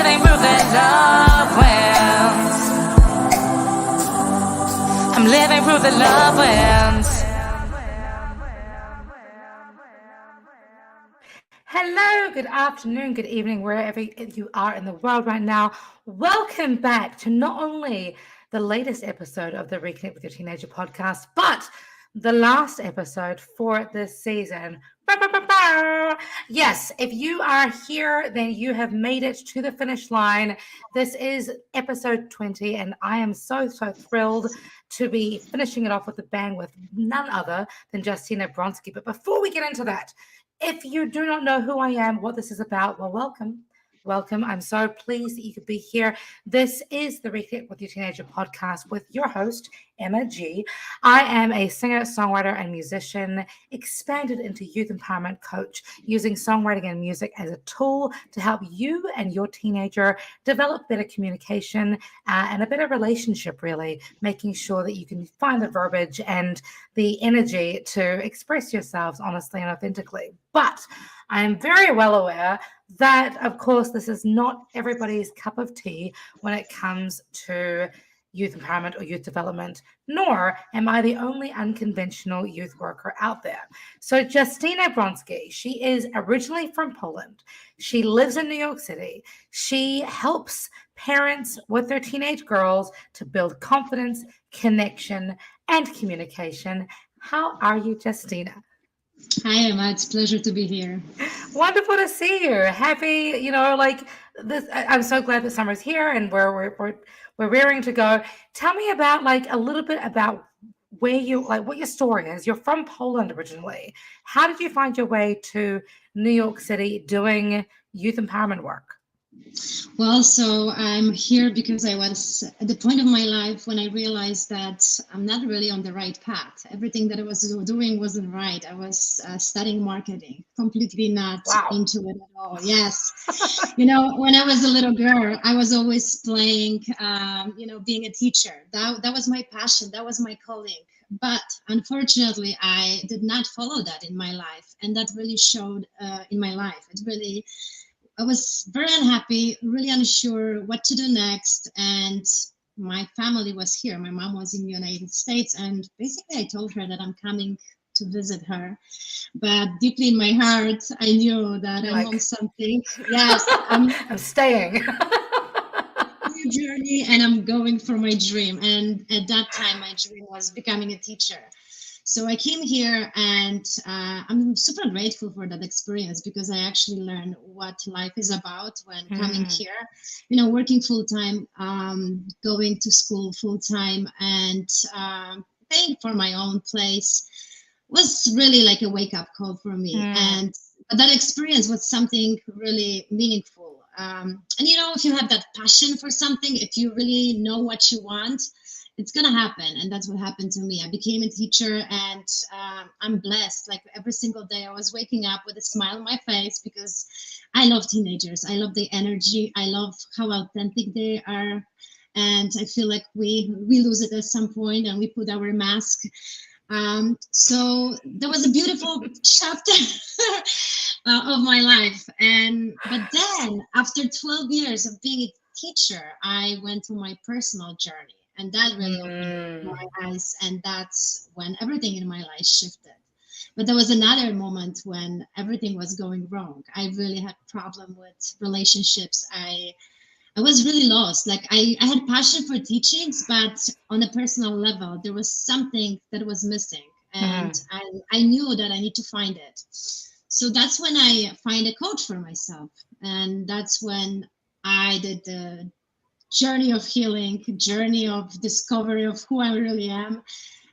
living through the love winds. I'm living through the love winds. Hello, good afternoon, good evening, wherever you are in the world right now. Welcome back to not only the latest episode of the Reconnect with Your Teenager podcast, but the last episode for this season. Yes, if you are here, then you have made it to the finish line. This is episode 20, and I am so thrilled to be finishing it off with a bang with none other than Justyna Bronski. But before we get into that, if you do not know who I am, what this is about, well, welcome. Welcome. I'm so pleased that you could be here. This is the Reconnect with Your Teenager podcast with your host, Emma G. I am a singer, songwriter, and musician, expanded into youth empowerment coach, using songwriting and music as a tool to help you and your teenager develop better communication and a better relationship, really, making sure that you can find the verbiage and the energy to express yourselves honestly and authentically. But I am very well aware that, of course, this is not everybody's cup of tea when it comes to youth empowerment or youth development, nor am I the only unconventional youth worker out there. So Justyna Bronski, she is originally from Poland. She lives in New York City. She helps parents with their teenage girls to build confidence, connection, and communication. How are you, Justyna? Hi, Emma. It's a pleasure to be here. Wonderful to see you. Happy, like this. I'm so glad that summer's here and we're rearing to go. Tell me about a little bit about where you what your story is. You're from Poland originally. How did you find your way to New York City doing youth empowerment work? Well, so I'm here because I was at the point of my life when I realized that I'm not really on the right path. Everything that I was doing wasn't right. I was studying marketing, completely not into it at all. Yes. When I was a little girl, I was always playing, being a teacher. That was my passion. That was my calling. But unfortunately, I did not follow that in my life. And that really showed in my life. I was very unhappy, really unsure what to do next. And my family was here. My mom was in the United States. And basically, I told her that I'm coming to visit her. But deeply in my heart, I knew that I'm on something. Yes, I'm staying. Journey, and I'm going for my dream. And at that time, my dream was becoming a teacher. So I came here, and I'm super grateful for that experience because I actually learned what life is about when coming here, working full time, going to school full time, and paying for my own place was really like a wake up call for me. And that experience was something really meaningful. And if you have that passion for something, if you really know what you want, it's going to happen. And that's what happened to me. I became a teacher, and I'm blessed. Like every single day I was waking up with a smile on my face because I love teenagers. I love the energy. I love how authentic they are. And I feel like we lose it at some point and we put our mask. So there was a beautiful chapter of my life. But then after 12 years of being a teacher, I went through my personal journey. And that really opened my eyes. And that's when everything in my life shifted. But there was another moment when everything was going wrong. I really had a problem with relationships. I was really lost. Like I had passion for teachings, but on a personal level, there was something that was missing. And I knew that I need to find it. So that's when I find a coach for myself. And that's when I did the journey of healing, journey of discovery of who I really am.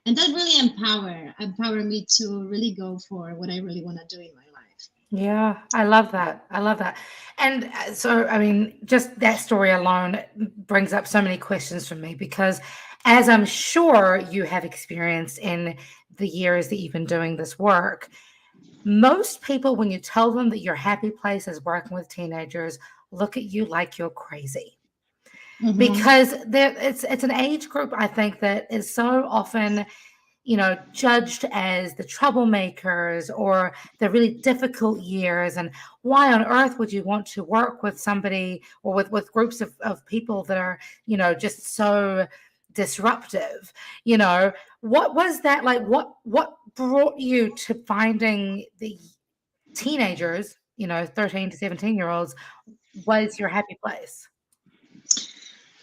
And that really empower me to really go for what I really want to do in my life. Yeah, I love that. I love that. And so, I mean, just that story alone brings up so many questions for me because as I'm sure you have experienced in the years that you've been doing this work, most people, when you tell them that your happy place is working with teenagers, look at you like you're crazy. Because it's an age group, I think, that is so often judged as the troublemakers or the really difficult years. And why on earth would you want to work with somebody or with groups of people that are, just so disruptive? What was that like? What brought you to finding the teenagers, 13 to 17-year-olds, was your happy place?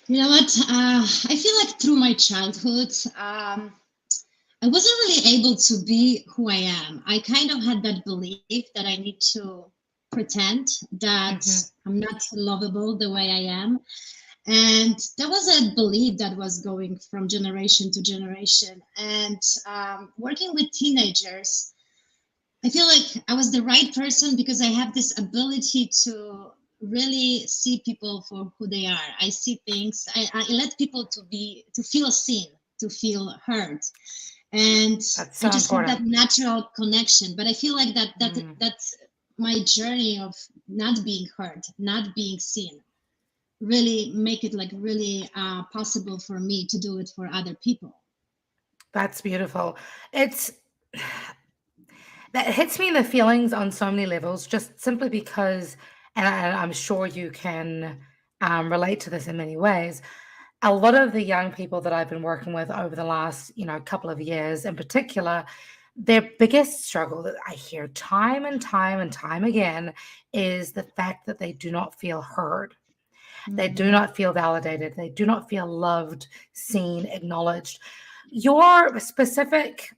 You know what? I feel like through my childhood, I wasn't really able to be who I am. I kind of had that belief that I need to pretend that I'm not lovable the way I am. And that was a belief that was going from generation to generation. And working with teenagers, I feel like I was the right person because I have this ability to really see people for who they are. I see things. I let people to feel seen, to feel heard, and That's so I just important. have that natural connection. But I feel like that's my journey of not being heard, not being seen. Really make it like really possible for me to do it for other people. That's beautiful. It's that hits me in the feelings on so many levels, just simply because, and I'm sure you can relate to this in many ways. A lot of the young people that I've been working with over the last, couple of years in particular, their biggest struggle that I hear time and time and time again is the fact that they do not feel heard. They do not feel validated. They do not feel loved, seen, acknowledged. Your specific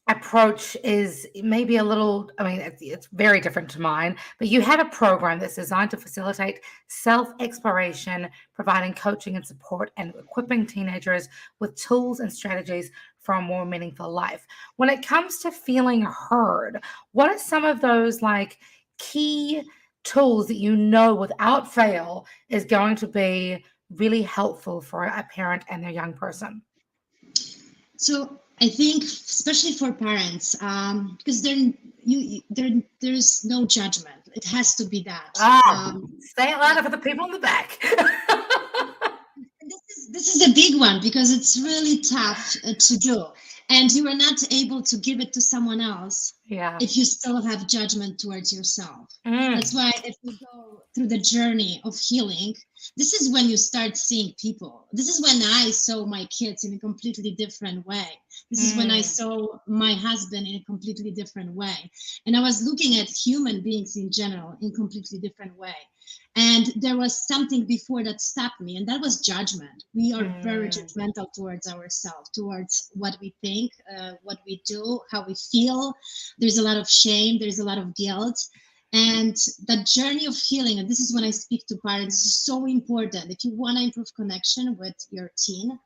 approach is maybe a little, it's very different to mine, but you have a program that's designed to facilitate self-exploration, providing coaching and support, and equipping teenagers with tools and strategies for a more meaningful life. When it comes to feeling heard, what are some of those like key tools that without fail is going to be really helpful for a parent and their young person? So I think, especially for parents, because there's no judgment. It has to be that. Stay it louder for the people in the back. This is a big one because it's really tough to do, and you are not able to give it to someone else if you still have judgment towards yourself. That's why if you go through the journey of healing, this is when you start seeing people. This is when I saw my kids in a completely different way. This is when I saw my husband in a completely different way, and I was looking at human beings in general in a completely different way. And there was something before that stopped me, and that was judgment. We are very judgmental towards ourselves, towards what we think, what we do, how we feel. There's a lot of shame, there's a lot of guilt. And that journey of healing, and this is when I speak to parents, is so important. If you want to improve connection with your teen,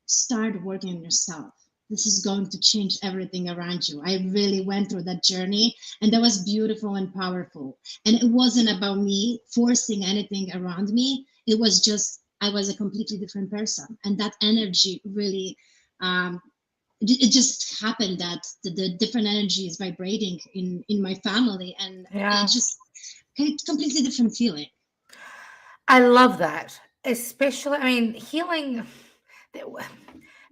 start working on yourself. This is going to change everything around you. I really went through that journey, and that was beautiful and powerful. And it wasn't about me forcing anything around me. It was just, I was a completely different person. And that energy really, it just happened that the different energy is vibrating in my family. And it just completely different feeling. I love that. Especially, healing,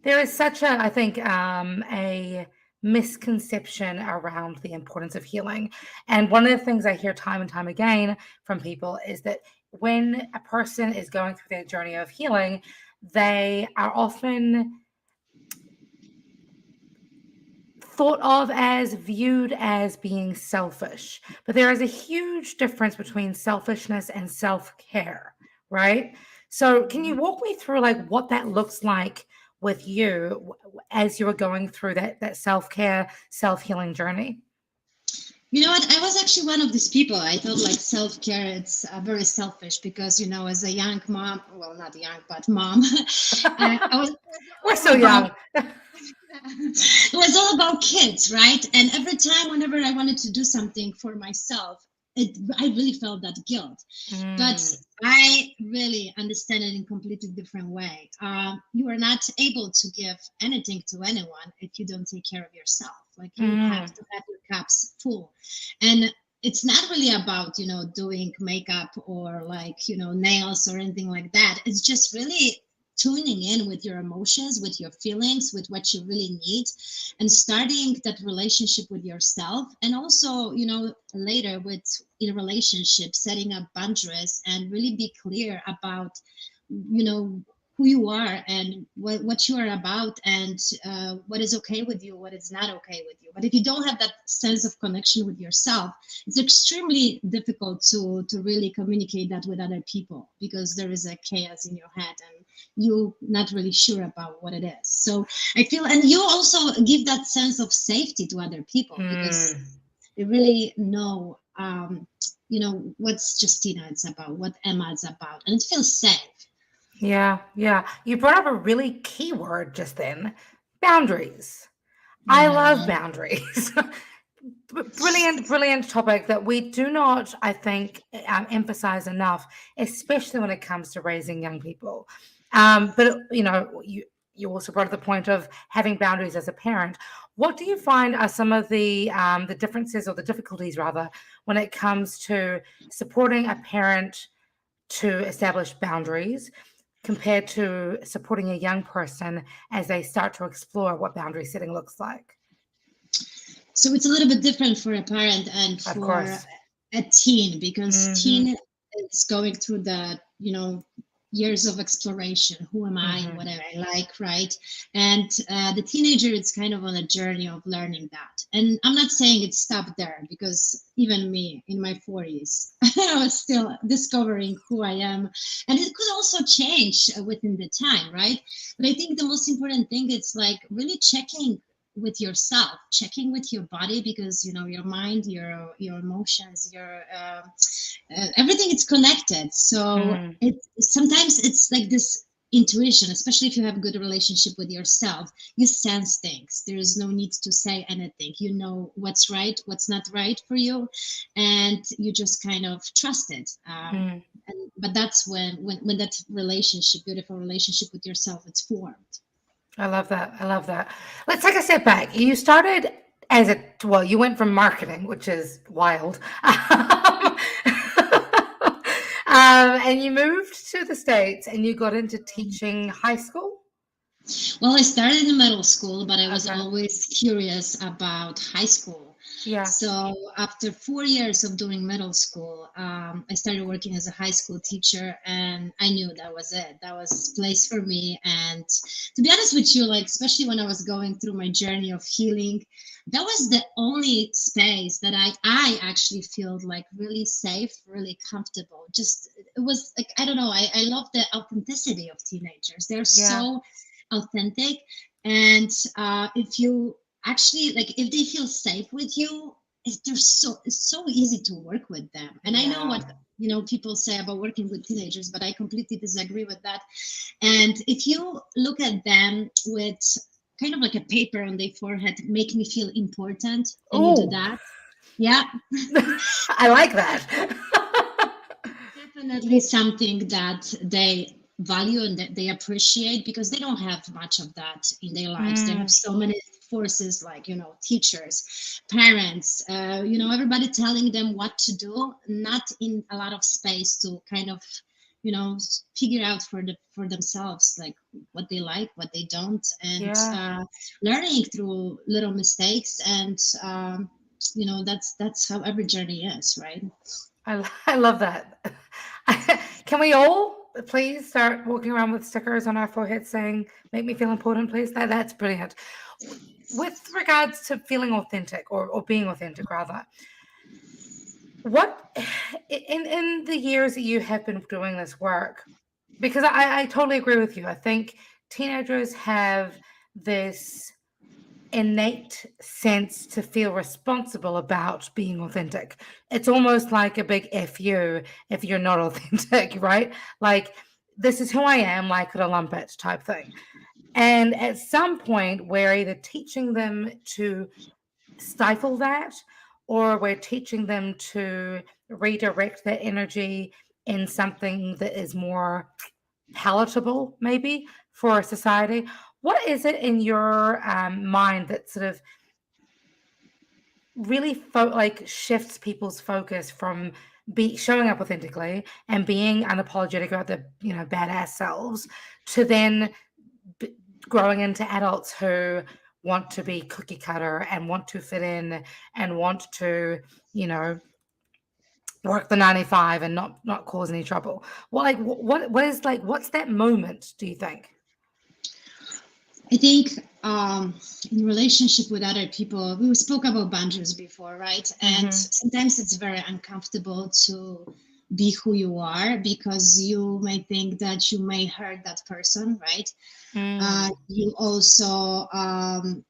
there is such I think, a misconception around the importance of healing. And one of the things I hear time and time again from people is that when a person is going through their journey of healing, they are often thought of as viewed as being selfish. But there is a huge difference between selfishness and self-care, right? So can you walk me through like what that looks like with you as you were going through that self-care, self-healing journey? You know what? I was actually one of these people. I thought like self-care, it's very selfish because, as a young mom, well, not young, but mom, we're so young. It was all about kids, right? And every time, whenever I wanted to do something for myself, I really felt that guilt. But I really understand it in a completely different way. You are not able to give anything to anyone if you don't take care of yourself. Like you have to have your cups full. And it's not really about, doing makeup or like, nails or anything like that. It's just really tuning in with your emotions, with your feelings, with what you really need, and starting that relationship with yourself. And also, later with in relationship, setting up boundaries and really be clear about, who you are and what you are about, and what is okay with you, what is not okay with you. But if you don't have that sense of connection with yourself, it's extremely difficult to really communicate that with other people, because there is a chaos in your head and you're not really sure about what it is. So I feel, and you also give that sense of safety to other people, because they really know, what's Justyna is about, what Emma is about, and it feels safe. Yeah. You brought up a really key word just then, boundaries. I love boundaries. Brilliant topic that we do not, I think, emphasize enough, especially when it comes to raising young people. But you also brought up the point of having boundaries as a parent. What do you find are some of the differences, or the difficulties rather, when it comes to supporting a parent to establish boundaries compared to supporting a young person as they start to explore what boundary setting looks like? So it's a little bit different for a parent and Of for course. a teen, because teen is going through the, years of exploration. Who am I and what do I like, right? And the teenager is kind of on a journey of learning that. And I'm not saying it stopped there, because even me in my 40s, I was still discovering who I am. And it could also change within the time, right? But I think the most important thing is like really checking with yourself, checking with your body, because your mind, your emotions, your everything is connected. So sometimes it's like this intuition, especially if you have a good relationship with yourself. You sense things. There is no need to say anything. You know what's right, what's not right for you, and you just kind of trust it. But that's when that relationship, beautiful relationship with yourself, it's formed. I love that. Let's take a step back. You started you went from marketing, which is wild, and you moved to the States and you got into teaching high school? Well, I started in middle school, but I was always curious about high school. Yeah. So after 4 years of doing middle school, I started working as a high school teacher, and I knew that was it. That was place for me. And to be honest with you, like especially when I was going through my journey of healing, that was the only space that I actually feel like really safe, really comfortable. Just it was like, I don't know, I love the authenticity of teenagers. They're so authentic. And if you actually like, if they feel safe with you, it's so easy to work with them. And I know what people say about working with teenagers, but I completely disagree with that. And if you look at them with kind of like a paper on their forehead, make me feel important, and you do that, I like that. definitely something that they value and that they appreciate, because they don't have much of that in their lives. They have so many forces, like teachers, parents, everybody telling them what to do, not in a lot of space to kind of figure out for themselves, like what they like, what they don't, and learning through little mistakes. And that's how every journey is, right? I love that. Can we all please start walking around with stickers on our foreheads saying, make me feel important, please? That's brilliant. With regards to feeling authentic, or being authentic rather, what in the years that you have been doing this work, because I totally agree with you. I think teenagers have this innate sense to feel responsible about being authentic. It's almost like a big F you if you're not authentic, right? Like, this is who I am, like it or lump it type thing. And at some point, we're either teaching them to stifle that, or we're teaching them to redirect that energy in something that is more palatable, maybe, for society. What is it in your mind that sort of really shifts people's focus from be showing up authentically and being unapologetic about the badass selves, to then growing into adults who want to be cookie cutter and want to fit in and want to work the 9 to 5 and not cause any trouble. Well, like what is, like, what's that moment, do you think? I think in relationship with other people, we spoke about boundaries before, right? And sometimes it's very uncomfortable to be who you are because you may think that you may hurt that person, right? You also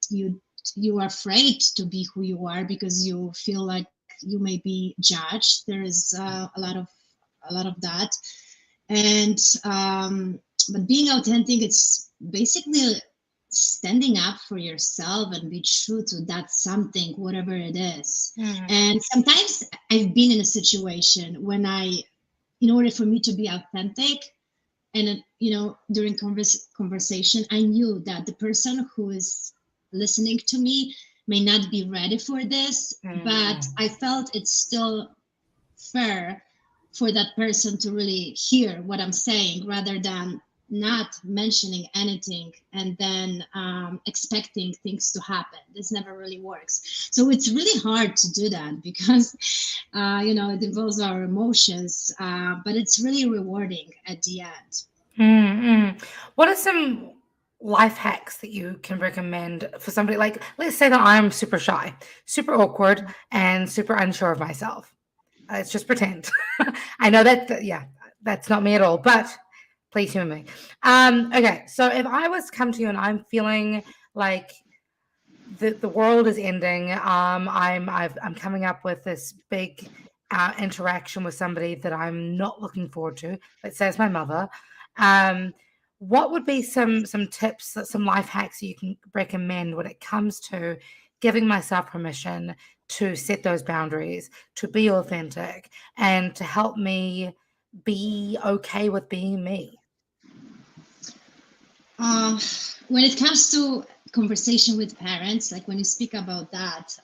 you are afraid to be who you are because you feel like you may be judged. There is a lot of that, and but being authentic, it's basically standing up for yourself and be true to that something, whatever it is. And sometimes I've been in a situation when in order for me to be authentic, and during conversation, I knew that the person who is listening to me may not be ready for this, but I felt it's still fair for that person to really hear what I'm saying, rather than not mentioning anything and then expecting things to happen. This never really works. So it's really hard to do that because it involves our emotions, but it's really rewarding at the end. What are some life hacks that you can recommend for somebody, like, let's say that I'm super shy, super awkward, and super unsure of myself? Let's just pretend. I know that, yeah, that's not me at all, but please humor me. Okay, so if I was to come to you and I'm feeling like the world is ending, I'm coming up with this big interaction with somebody that I'm not looking forward to. Let's say it's my mother. What would be some tips, some life hacks you can recommend when it comes to giving myself permission to set those boundaries, to be authentic, and to help me be okay with being me? When it comes to conversation with parents, like when you speak about that,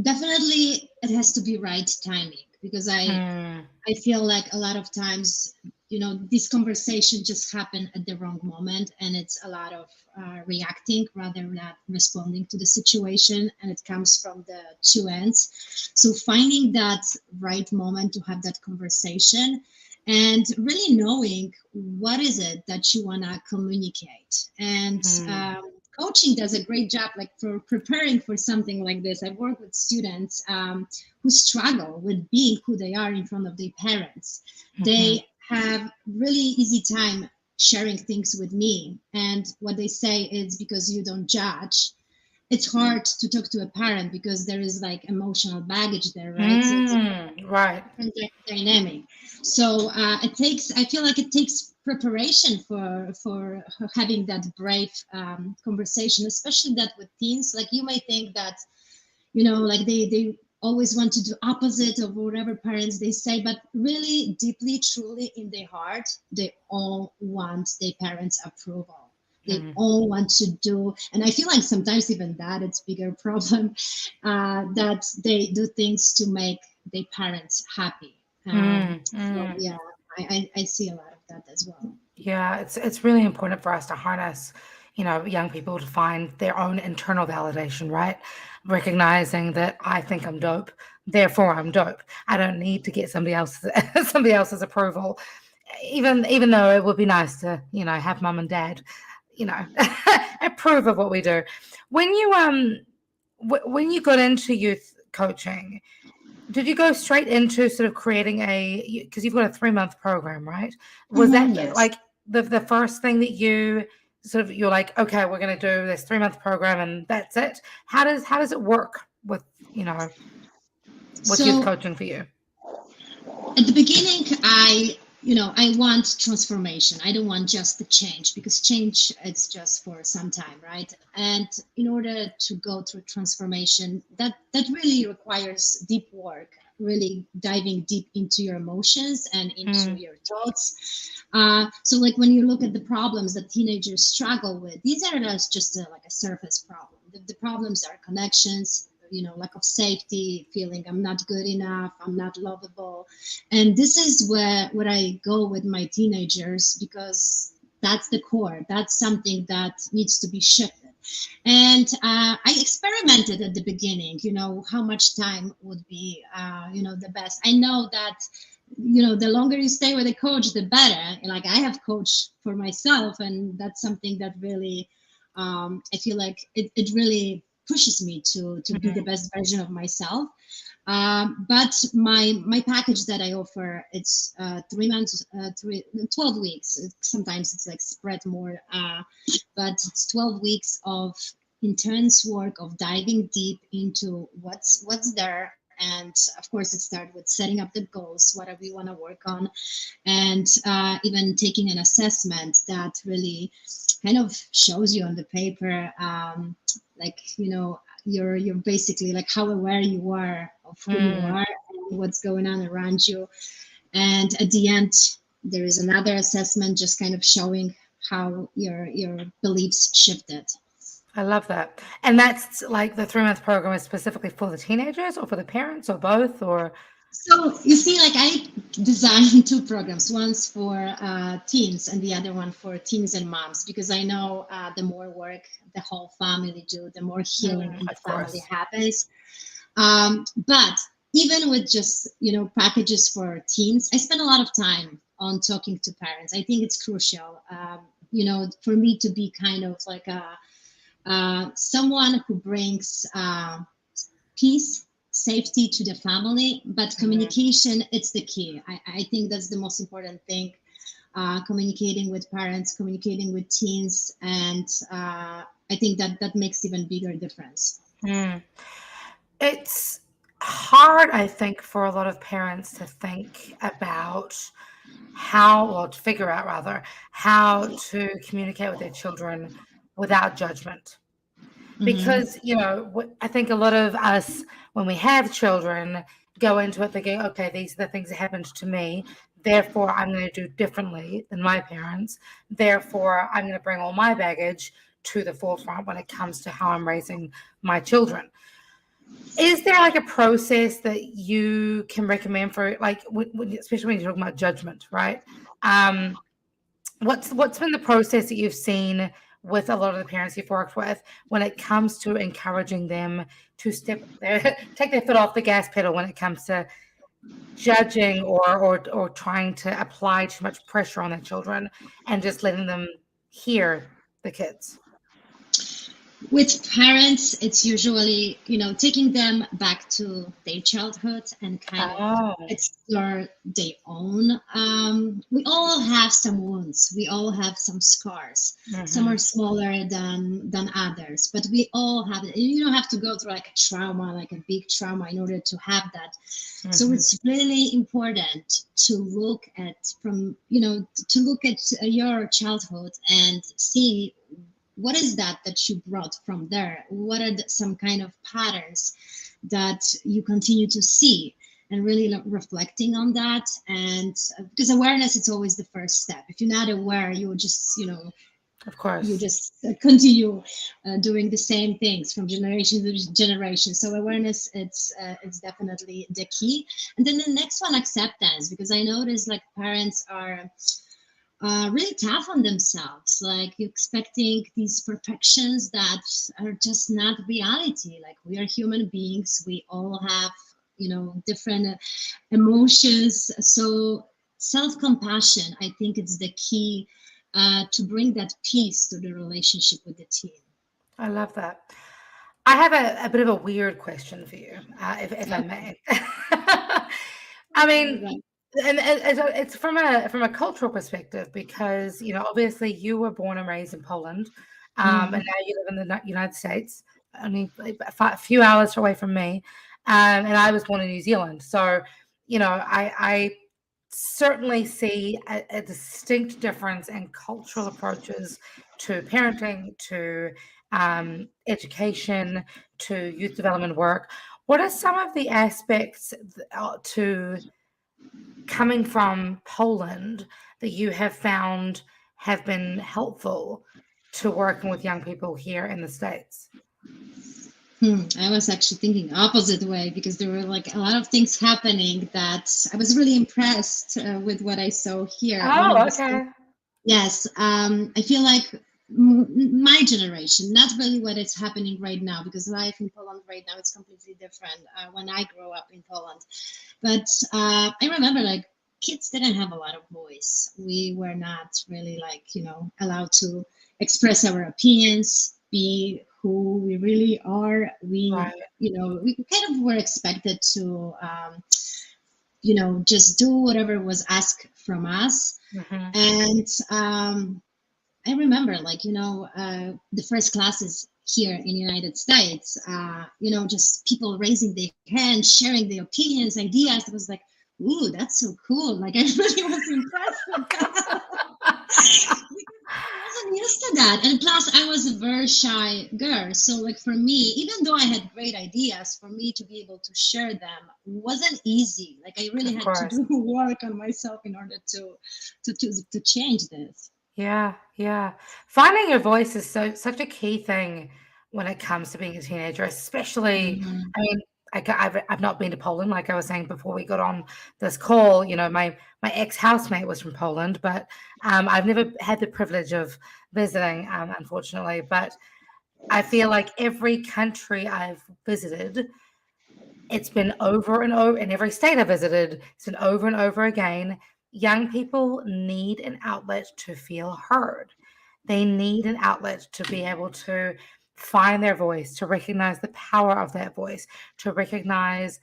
definitely it has to be right timing, because I feel like a lot of times, this conversation just happen at the wrong moment, and it's a lot of reacting rather than responding to the situation, and it comes from the two ends. So finding that right moment to have that conversation and really knowing what is it that you want to communicate. And coaching does a great job, like for preparing for something like this. I've worked with students who struggle with being who they are in front of their parents. They have really easy time sharing things with me, and what they say is, because you don't judge, it's hard to talk to a parent because there is like emotional baggage there, right? So it's a different dynamic. So I feel like it takes preparation for having that brave conversation, especially that with teens. Like you may think that, like they always want to do opposite of whatever parents they say, but really deeply, truly in their heart, they all want their parents' approval. They all want to do, and I feel like sometimes even that it's bigger problem, that they do things to make their parents happy. So yeah, I see a lot of that as well. Yeah, it's really important for us to harness, young people to find their own internal validation, right? Recognizing that I think I'm dope, therefore I'm dope. I don't need to get somebody else's approval, even though it would be nice to, have mom and dad, approve of what we do. When you got into youth coaching, did you go straight into sort of creating because you've got a 3-month program, right? Was that Yes. like the first thing that you're like, okay, we're going to do this 3-month program and that's it? How does it work with, with youth coaching for you? At the beginning, I want transformation. I don't want just the change, because change, it's just for some time, right? And in order to go through transformation, that really requires deep work, really diving deep into your emotions and into your thoughts. So like when you look at the problems that teenagers struggle with, these are not just like a surface problem. The problems are connections, lack of safety, feeling I'm not good enough, I'm not lovable. And this is where I go with my teenagers, because that's the core. That's something that needs to be shifted. And I experimented at the beginning, how much time would be, the best. I know that, the longer you stay with a coach, the better. Like, I have coached for myself, and that's something that really, I feel like it really pushes me to be the best version of myself. But my package that I offer, it's 3 months, 12 weeks. Sometimes it's like spread more, but it's 12 weeks of intense work, of diving deep into what's there. And of course, it starts with setting up the goals, whatever you want to work on, and even taking an assessment that really kind of shows you on the paper, like, you're basically like how aware you are of who you are and what's going on around you. And at the end, there is another assessment, just kind of showing how your beliefs shifted. I love that. And that's like the 3-month program is specifically for the teenagers or for the parents or both, or? So you see, like, I designed 2 programs, one's for teens and the other one for teens and moms, because I know the more work the whole family do, the more healing in the family happens. But even with just, packages for teens, I spend a lot of time on talking to parents. I think it's crucial, for me to be kind of like someone who brings peace, safety to the family, but communication, it's the key. I think that's the most important thing. Communicating with parents, communicating with teens, and I think that makes even bigger difference. It's hard, I think, for a lot of parents to think about to figure out rather, how to communicate with their children without judgment. Because, I think a lot of us, when we have children, go into it thinking, okay, these are the things that happened to me. Therefore, I'm going to do differently than my parents. Therefore, I'm going to bring all my baggage to the forefront when it comes to how I'm raising my children. Is there like a process that you can recommend for, like, especially when you're talking about judgment, right? What's been the process that you've seen with a lot of the parents you've worked with when it comes to encouraging them to take their foot off the gas pedal when it comes to judging or trying to apply too much pressure on their children and just letting them hear the kids? With parents, it's usually, taking them back to their childhood and kind of explore their own. We all have some wounds. We all have some scars. Some are smaller than others, but we all have it. You don't have to go through like a trauma, like a big trauma, in order to have that. So it's really important to look at your childhood and see, what is that you brought from there? What are some kind of patterns that you continue to see, and really reflecting on that? And because awareness is always the first step. If you're not aware, you will just, of course, you just continue doing the same things from generation to generation. So awareness, it's definitely the key. And then the next one, acceptance, because I notice like parents are really tough on themselves, like expecting these perfections that are just not reality. Like, we are human beings, we all have, different emotions. So self-compassion, I think it's the key to bring that peace to the relationship with the teen. I love that. I have a bit of a weird question for you, if I may. I mean, and it's from a cultural perspective, because obviously you were born and raised in Poland, and now you live in the United States, only a few hours away from me, and I was born in New Zealand. So I certainly see a distinct difference in cultural approaches to parenting, to education, to youth development work. What are some of the aspects to coming from Poland that you have found have been helpful to working with young people here in the States? I was actually thinking opposite way because there were like a lot of things happening that I was really impressed with what I saw here. One of Oh, the okay. Yes, I feel like my generation, not really what is happening right now, because life in Poland right now is completely different when I grew up in Poland. But I remember like kids didn't have a lot of voice. We were not really like, allowed to express our opinions, be who we really are. Right. We kind of were expected to, just do whatever was asked from us. Hmm. And I remember, like, the first classes here in the United States, just people raising their hands, sharing their opinions, ideas. It was like, ooh, that's so cool. Like, I really was impressed with that. I wasn't used to that. And plus, I was a very shy girl. So, like, for me, even though I had great ideas, for me to be able to share them wasn't easy. Like, I really Of had to course. do work on myself in order to change this. Yeah, yeah. Finding your voice is such a key thing when it comes to being a teenager, especially, Mhm. I mean, I've not been to Poland, like I was saying before we got on this call. My ex-housemate was from Poland, but I've never had the privilege of visiting, unfortunately. But I feel like every country I've visited, it's been over and over, in every state I visited, it's been over and over again. Young people need an outlet to feel heard. They need an outlet to be able to find their voice, to recognize the power of that voice, to recognize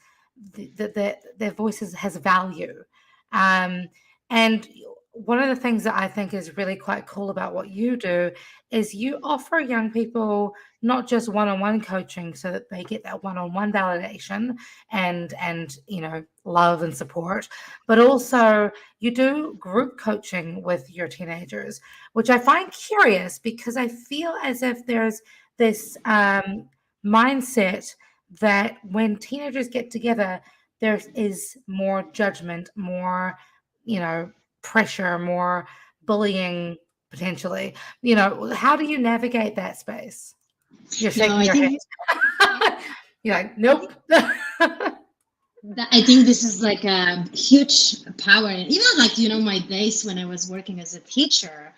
that their voices has value. Um, and one of the things that I think is really quite cool about what you do is you offer young people not just one-on-one coaching so that they get that one-on-one validation and love and support, but also you do group coaching with your teenagers, which I find curious because I feel as if there's this mindset that when teenagers get together, there is more judgment, more, pressure, more bullying potentially. How do you navigate that space? You're No, shaking I your think this. head. You're like, I think nope. I think this is like a huge power. Even like my days when I was working as a teacher,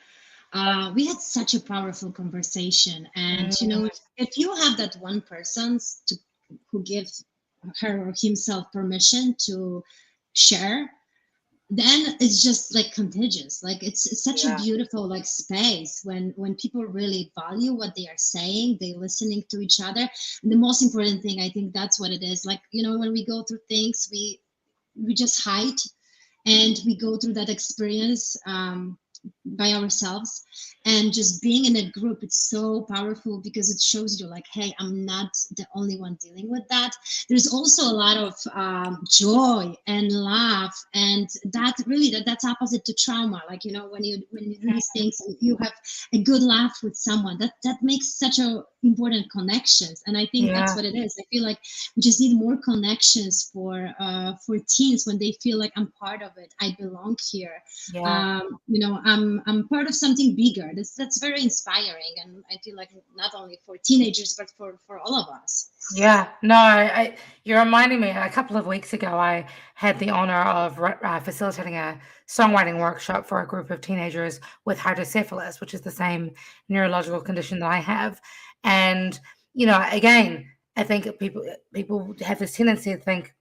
we had such a powerful conversation. And Mm, if you have that one person who gives her or himself permission to share, then it's just like contagious. Like it's such a yeah, beautiful like space when people really value what they are saying, they listening to each other. And the most important thing, I think that's what it is. Like when we go through things, we just hide, and we go through that experience by ourselves. And just being in a group, it's so powerful because it shows you like, hey, I'm not the only one dealing with that. There's also a lot of joy and laugh, and that's opposite to trauma. Like when you do these things and you have a good laugh with someone, that makes such a important connections. And I think that's yeah, what it is. I feel like we just need more connections for teens, when they feel like I'm part of it, I belong here. yeah. I'm part of something bigger. That's very inspiring, and I feel like not only for teenagers but for all of us. Yeah, no, you're reminding me. A couple of weeks ago, I had the honor of facilitating a songwriting workshop for a group of teenagers with hydrocephalus, which is the same neurological condition that I have. And again, I think people have this tendency to think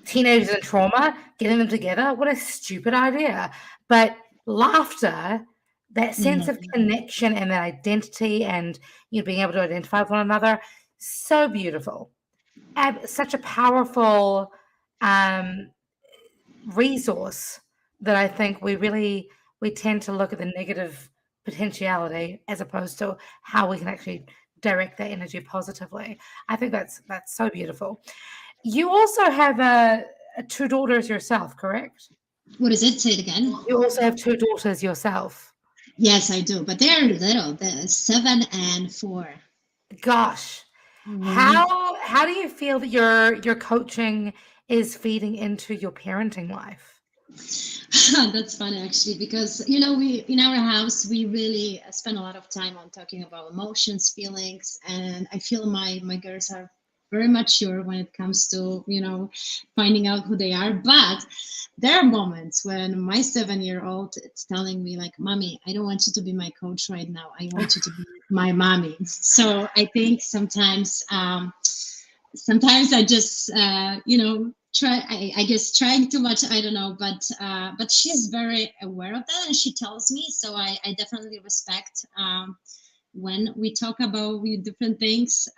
teenagers and trauma, getting them together, what a stupid idea. But laughter, that sense of Mhm. connection and that identity and being able to identify with one another, so beautiful. Such a powerful um, resource that I think we tend to look at the negative potentiality as opposed to how we can actually direct that energy positively. I think that's so beautiful. You also have two daughters yourself, correct? What is it? Say it again. You also have two daughters yourself. Yes, I do, but they're little. They're 7 and 4. Gosh, Mhm. how do you feel that your coaching is feeding into your parenting life? That's fun actually, because we in our house we really spend a lot of time on talking about emotions, feelings, and I feel my girls are very mature when it comes to finding out who they are. But there are moments when my 7-year-old is telling me like, "Mommy, I don't want you to be my coach right now. I want you to be my mommy." So I think sometimes I just try. I guess trying too much. I don't know, but she's very aware of that, and she tells me. So I definitely respect when we talk about different things.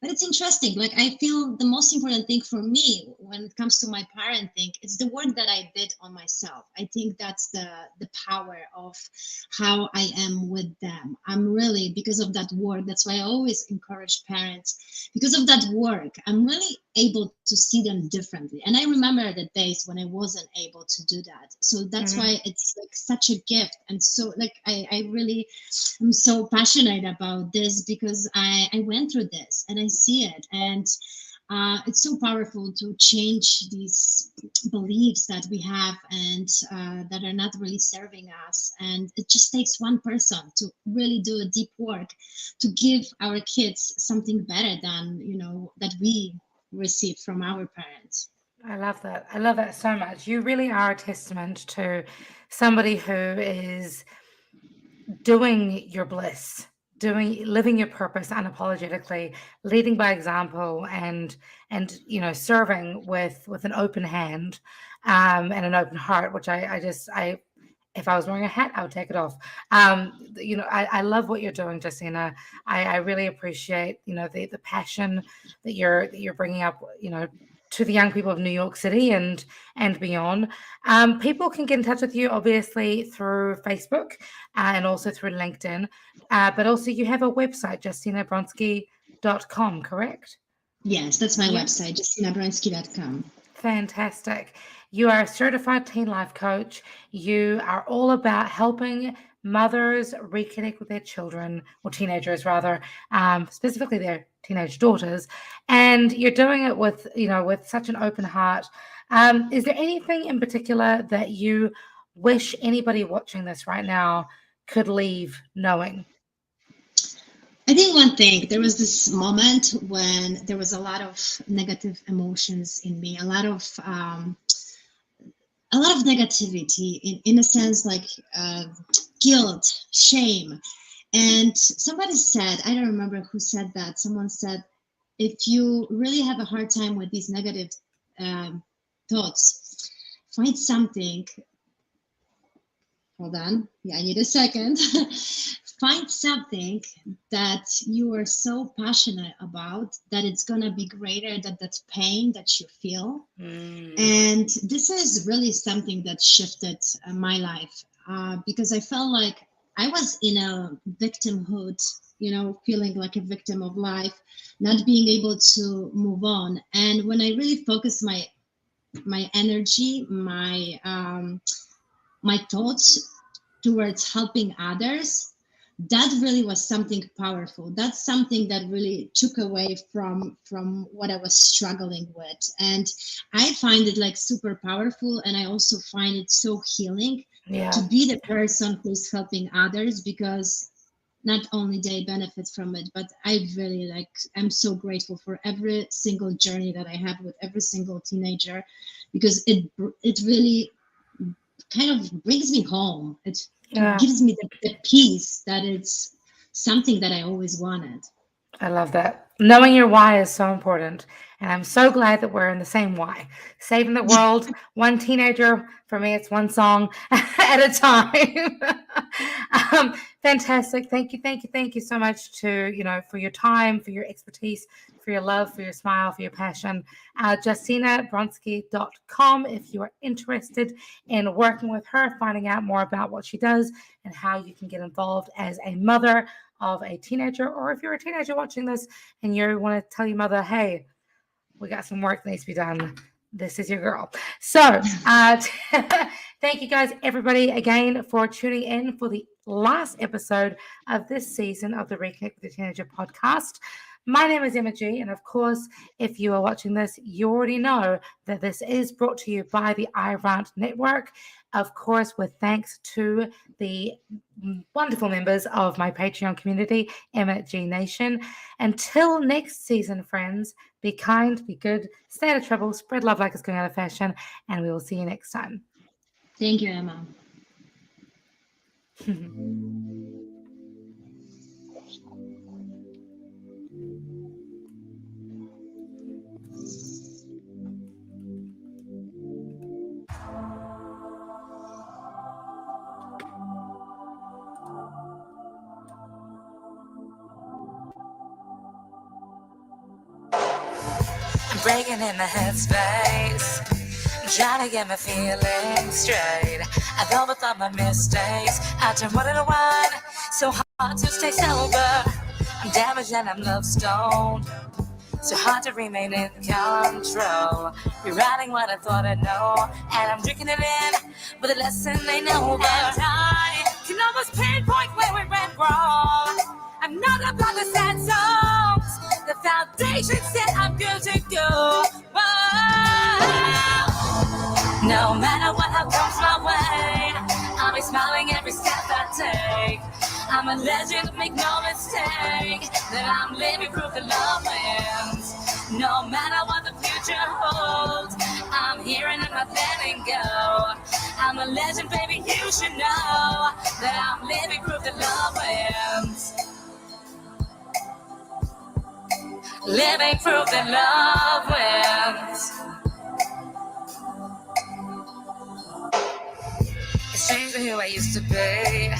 But it's interesting. Like I feel the most important thing for me when it comes to my parenting is the work that I did on myself. I think that's the power of how I am with them. I'm really, because of that work. That's why I always encourage parents. Because of that work, I'm really able to see them differently. And I remember the days when I wasn't able to do that. So that's Mm-hmm. why it's like such a gift. And so like I really I'm so passionate about this because I went through this and I see it. And it's so powerful to change these beliefs that we have and that are not really serving us. And it just takes one person to really do a deep work to give our kids something better than, that we received from our parents. I love that. I love that so much. You really are a testament to somebody who is doing your bliss, living your purpose unapologetically, leading by example, and serving with an open hand, and an open heart, which I if I was wearing a hat, I would take it off. I love what you're doing, Justyna. I really appreciate, the passion that you're bringing up, to the young people of New York City and beyond. People can get in touch with you, obviously, through Facebook, and also through LinkedIn. But also, you have a website, JustynaBronski.com, correct? Yes, that's my Yeah. website, justinabronsky.com. Fantastic. You are a certified teen life coach. You are all about helping mothers reconnect with their children, or teenagers rather, specifically their teenage daughters. And you're doing it with such an open heart. Is there anything in particular that you wish anybody watching this right now could leave knowing? I think one thing, there was this moment when there was a lot of negative emotions in me, a lot of negativity in a sense like guilt, shame. And somebody said, I don't remember who said that. Someone said, if you really have a hard time with these negative um, thoughts, find something. Hold on. Yeah, I need a second. Find something that you are so passionate about that it's going to be greater than that pain that you feel. Mm, And this is really something that shifted my life because I felt like I was in a victimhood, feeling like a victim of life, not being able to move on. And when I really focused my energy, my thoughts towards helping others, that really was something powerful. That's something that really took away from what I was struggling with. And I find it like super powerful, and I also find it so healing to yeah. be the person who's helping others, because not only they benefit from it, but I really I'm so grateful for every single journey that I have with every single teenager, because it really kind of brings me home. It Yeah. gives me the peace that it's something that I always wanted. I love that. Knowing your why is so important. And I'm so glad that we're in the same why. Saving the world, one teenager. For me, it's one song at a time. Fantastic. Thank you, thank you, thank you so much for your time, for your expertise, for your love, for your smile, for your passion. JustinaBronski.com if you are interested in working with her, finding out more about what she does and how you can get involved as a mother of a teenager, or if you're a teenager watching this and you want to tell your mother, hey, we got some work that needs to be done, this is your girl. So thank you guys, everybody, again for tuning in for the last episode of this season of the Reconnect with the Teenager podcast. My name is Emma G, and of course, if you are watching this, you already know that this is brought to you by the iRant Network, of course, with thanks to the wonderful members of my Patreon community, Emma G Nation. Until next season, friends, be kind, be good, stay out of trouble, spread love like it's going out of fashion, and we will see you next time. Thank you, Emma. I'm breaking in the headspace, trying to get my feelings straight. I've overthought my mistakes, I turned water to wine, so hard to stay sober. I'm damaged and I'm love stoned, so hard to remain in control. Rewriting what I thought I know, and I'm drinking it in, but the lesson ain't over. And I can almost pinpoint where we went wrong. I'm not about the sad songs, the foundation said I'm good to go. Whoa. No matter what comes my way, I'll be smiling every step I take. I'm a legend, make no mistake, that I'm living proof that love wins. No matter what the future holds, I'm here and I'm not letting go. I'm a legend, baby, you should know that I'm living proof that love wins. Living proof that love wins. It's strange who I used to be,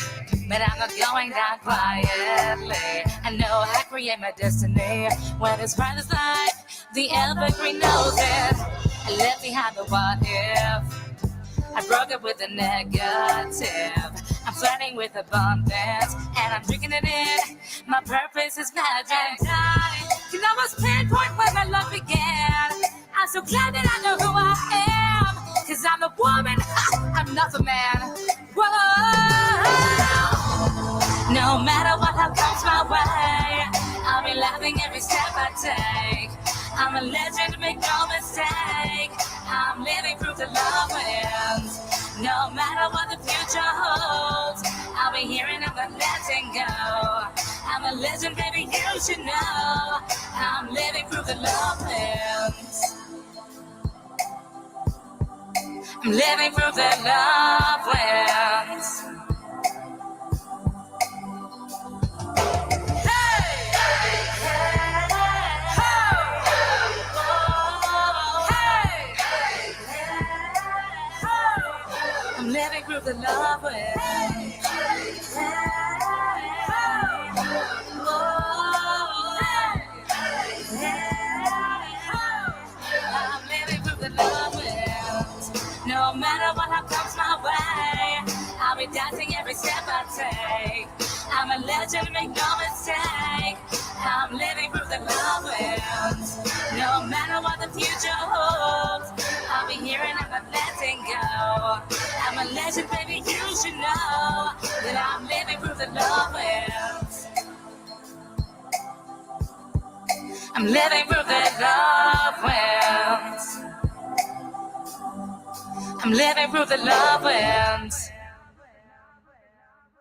but I'm not going down quietly. I know I create my destiny. When it's bright as light, the evergreen knows it. I left behind the what if. I broke up with the negative. I'm flirting with abundance, and I'm drinking it in. My purpose is magic. And I can almost pinpoint where my love began. I'm so glad that I know who I am, 'cause I'm the woman, I'm not the man. Whoa. No matter what comes my way, I'll be laughing every step I take. I'm a legend, make no mistake, I'm living proof that love wins. No matter what the future holds, I'll be here and I'm not letting go. I'm a legend, baby, you should know, I'm living proof that love wins. I'm living proof that love wins. I'm living proof that love wins. I'm living proof that love wins. No matter what comes my way, I'll be dancing every step I take. I'm a legend, make no mistake, I'm living proof that love wins. No matter what the future holds, I'll be here and I'm not letting go. I'm a legend, baby, you should know that I'm living proof that love wins. I'm living proof that love wins. I'm living proof that love wins.